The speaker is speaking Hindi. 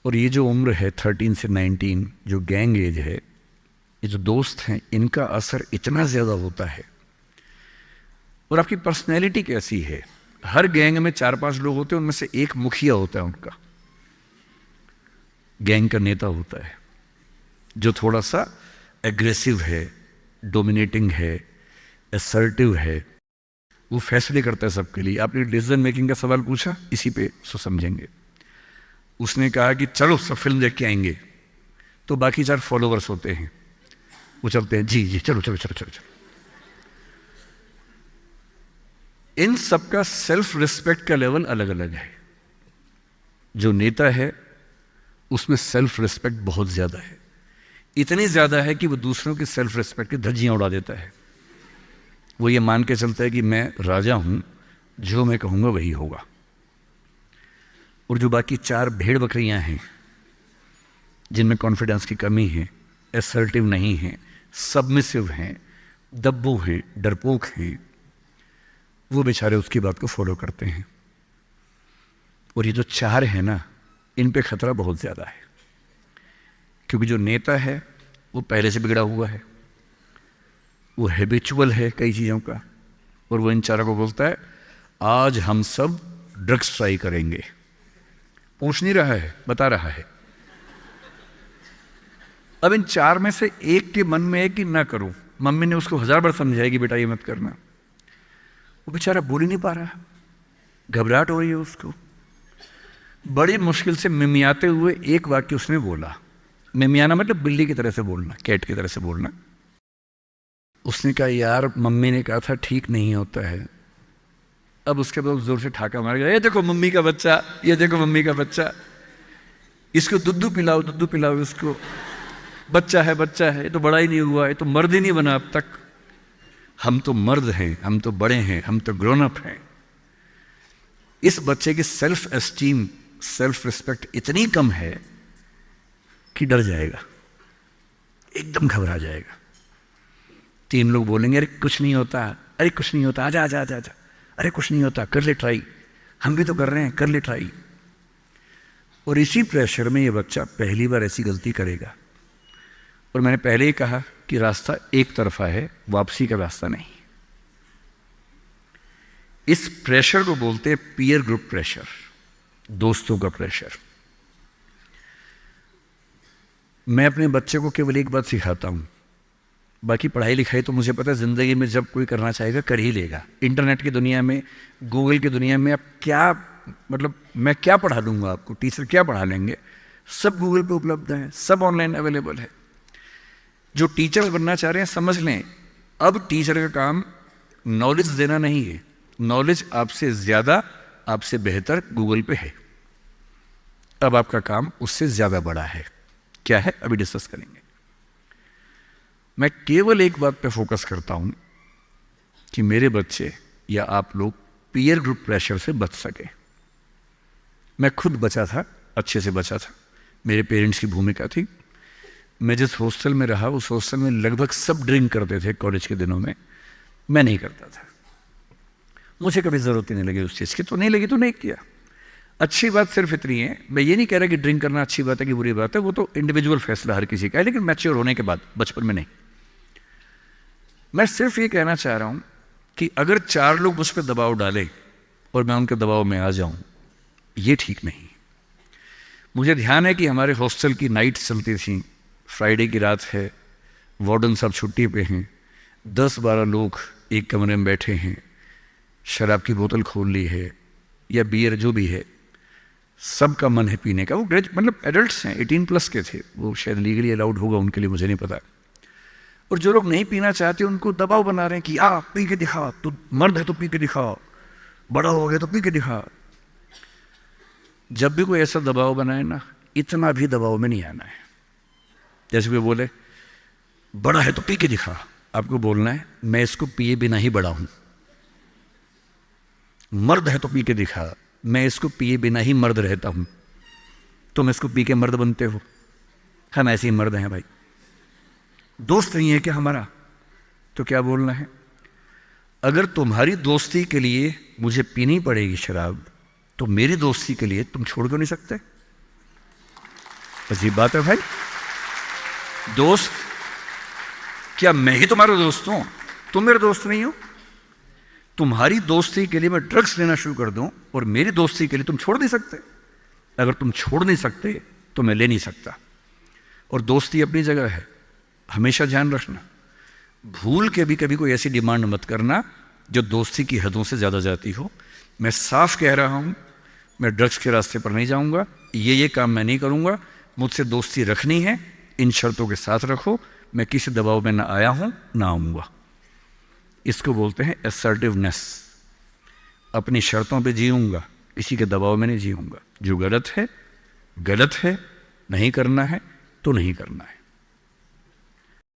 और ये जो उम्र है 13 से 19, जो गैंग एज है, ये जो दोस्त हैं, इनका असर इतना ज़्यादा होता है। और आपकी पर्सनैलिटी कैसी है, हर गैंग में 4-5 लोग होते हैं, उनमें से एक मुखिया होता है, उनका गैंग का नेता होता है, जो थोड़ा सा एग्रेसिव है, डोमिनेटिंग है, असर्टिव है, वो फैसले करता है सबके लिए। आपने डिसीजन मेकिंग का सवाल पूछा, इसी पे सो समझेंगे। उसने कहा कि चलो सब फिल्म देख के आएंगे, तो बाकी 4 फॉलोवर्स होते हैं, वो चलते हैं, जी जी चलो चलो चलो चलो चलो। इन सबका सेल्फ रिस्पेक्ट का लेवल अलग अलग है। जो नेता है उसमें सेल्फ रिस्पेक्ट बहुत ज्यादा है, इतनी ज्यादा है कि वो दूसरों की सेल्फ रिस्पेक्ट की धज्जियां उड़ा देता है। वो ये मान के चलता है कि मैं राजा हूं, जो मैं कहूंगा वही होगा। और जो बाकी 4 भेड़ बकरियां हैं, जिनमें कॉन्फिडेंस की कमी है, असर्टिव नहीं है, सबमिसिव हैं, दब्बू हैं, डरपोक हैं, वो बेचारे उसकी बात को फॉलो करते हैं। और ये जो 4 है ना, इन पे खतरा बहुत ज़्यादा है, क्योंकि जो नेता है वो पहले से बिगड़ा हुआ है, वो हैबिचुअल है कई चीज़ों का, और वो इन 4 को बोलता है आज हम सब ड्रग्स ट्राई करेंगे। पूछ नहीं रहा है, बता रहा है। अब इन 4 में से एक के मन में है कि ना करो, मम्मी ने उसको 1000 बार समझाया कि बेटा ये मत करना, वो बेचारा बोल ही नहीं पा रहा, घबराहट हो रही है उसको। बड़ी मुश्किल से मिमियाते हुए एक वाक्य उसने बोला। मिमियाना मतलब बिल्ली की तरह से बोलना, कैट की तरह से बोलना। उसने कहा यार मम्मी ने कहा था ठीक नहीं होता है। अब उसके बाद जोर से ठाका मार गया, ये देखो मम्मी का बच्चा, ये देखो मम्मी का बच्चा, इसको दुद्धू पिलाओ, दुद्धू पिलाओ इसको, बच्चा है, ये तो बड़ा ही नहीं हुआ, ये तो मर्द ही नहीं बना अब तक। हम तो मर्द हैं, हम तो बड़े हैं, हम तो ग्रोन अप हैं। इस बच्चे की सेल्फ एस्टीम, सेल्फ रिस्पेक्ट इतनी कम है कि डर जाएगा, एकदम घबरा जाएगा। 3 लोग बोलेंगे अरे कुछ नहीं होता, अरे कुछ नहीं होता, आजा आजा आजा आजा, अरे कुछ नहीं होता, कर ले ट्राई, हम भी तो कर रहे हैं, कर ले ट्राई। और इसी प्रेशर में ये बच्चा पहली बार ऐसी गलती करेगा। और मैंने पहले ही कहा कि रास्ता एक तरफा है, वापसी का रास्ता नहीं। इस प्रेशर को बोलते हैं पीयर ग्रुप प्रेशर, दोस्तों का प्रेशर। मैं अपने बच्चे को केवल एक बात सिखाता हूं, बाकी पढ़ाई लिखाई तो मुझे पता है जिंदगी में जब कोई करना चाहेगा कर ही लेगा। इंटरनेट की दुनिया में, गूगल की दुनिया में, अब क्या मतलब मैं क्या पढ़ा दूंगा आपको, टीचर क्या पढ़ा लेंगे, सब गूगल पे उपलब्ध है, सब ऑनलाइन अवेलेबल है। जो टीचर बनना चाह रहे हैं समझ लें, अब टीचर का काम नॉलेज देना नहीं है, नॉलेज आपसे ज्यादा, आपसे बेहतर गूगल पे है। अब आपका काम उससे ज्यादा बड़ा है। क्या है अभी डिस्कस करेंगे। मैं केवल एक बात पे फोकस करता हूं कि मेरे बच्चे या आप लोग पीयर ग्रुप प्रेशर से बच सके। मैं खुद बचा था, अच्छे से बचा था, मेरे पेरेंट्स की भूमिका थी। मैं जिस हॉस्टल में रहा उस हॉस्टल में लगभग सब ड्रिंक करते थे कॉलेज के दिनों में, मैं नहीं करता था। मुझे कभी ज़रूरत ही नहीं लगी उस चीज़ की, तो नहीं लगी तो नहीं किया। अच्छी बात सिर्फ इतनी है, मैं ये नहीं कह रहा कि ड्रिंक करना अच्छी बात है कि बुरी बात है, वो तो इंडिविजुअल फैसला हर किसी का है, लेकिन मैच्योर होने के बाद, बचपन में नहीं। मैं सिर्फ ये कहना चाह रहा हूं कि अगर 4 लोग मुझ पर दबाव डालें और मैं उनके दबाव में आ जाऊं, ये ठीक नहीं। मुझे ध्यान है कि हमारे हॉस्टल की नाइट चलती थी, फ्राइडे की रात है, वार्डन साहब छुट्टी पे हैं, 10-12 लोग एक कमरे में बैठे हैं, शराब की बोतल खोल ली है या बियर जो भी है, सबका मन है पीने का। वो मतलब एडल्ट्स हैं, 18+ के थे, वो शायद लीगली अलाउड होगा उनके लिए, मुझे नहीं पता। और जो लोग नहीं पीना चाहते उनको दबाव बना रहे हैं कि आ पी के दिखा, तू मर्द है तो पी के दिखा, बड़ा हो गया तो पी के दिखा। जब भी कोई ऐसा दबाव बनाए ना, इतना भी दबाव में नहीं आना है। जैसे कोई बोले बड़ा है तो पी के दिखा, आपको बोलना है मैं इसको पिए बिना ही बड़ा हूं। मर्द है तो पी के दिखा, मैं इसको पिए बिना ही मर्द रहता हूं। तुम इसको पी के मर्द बनते हो, हम ऐसे ही मर्द हैं भाई। दोस्त नहीं है क्या हमारा, तो क्या बोलना है, अगर तुम्हारी दोस्ती के लिए मुझे पीनी पड़ेगी शराब, तो मेरी दोस्ती के लिए तुम छोड़ क्यों नहीं सकते? अजीब बात है भाई। दोस्त, क्या मैं ही तुम्हारा दोस्त हूं? तुम मेरे दोस्त नहीं हो। तुम्हारी दोस्ती के लिए मैं ड्रग्स लेना शुरू कर दूं और मेरी दोस्ती के लिए तुम छोड़ नहीं सकते। अगर तुम छोड़ नहीं सकते तो मैं ले नहीं सकता। और दोस्ती अपनी जगह है, हमेशा ध्यान रखना। भूल के भी कभी कोई ऐसी डिमांड मत करना जो दोस्ती की हदों से ज़्यादा जाती हो। मैं साफ कह रहा हूं, मैं ड्रग्स के रास्ते पर नहीं जाऊंगा, ये काम मैं नहीं करूंगा। मुझसे दोस्ती रखनी है, इन शर्तों के साथ रखो। मैं किसी दबाव में ना आया हूं ना आऊंगा। इसको बोलते हैं असर्टिवनेस। अपनी शर्तों पे जीऊंगा, किसी के दबाव में नहीं जीऊंगा। जो गलत है, नहीं करना है तो नहीं करना है।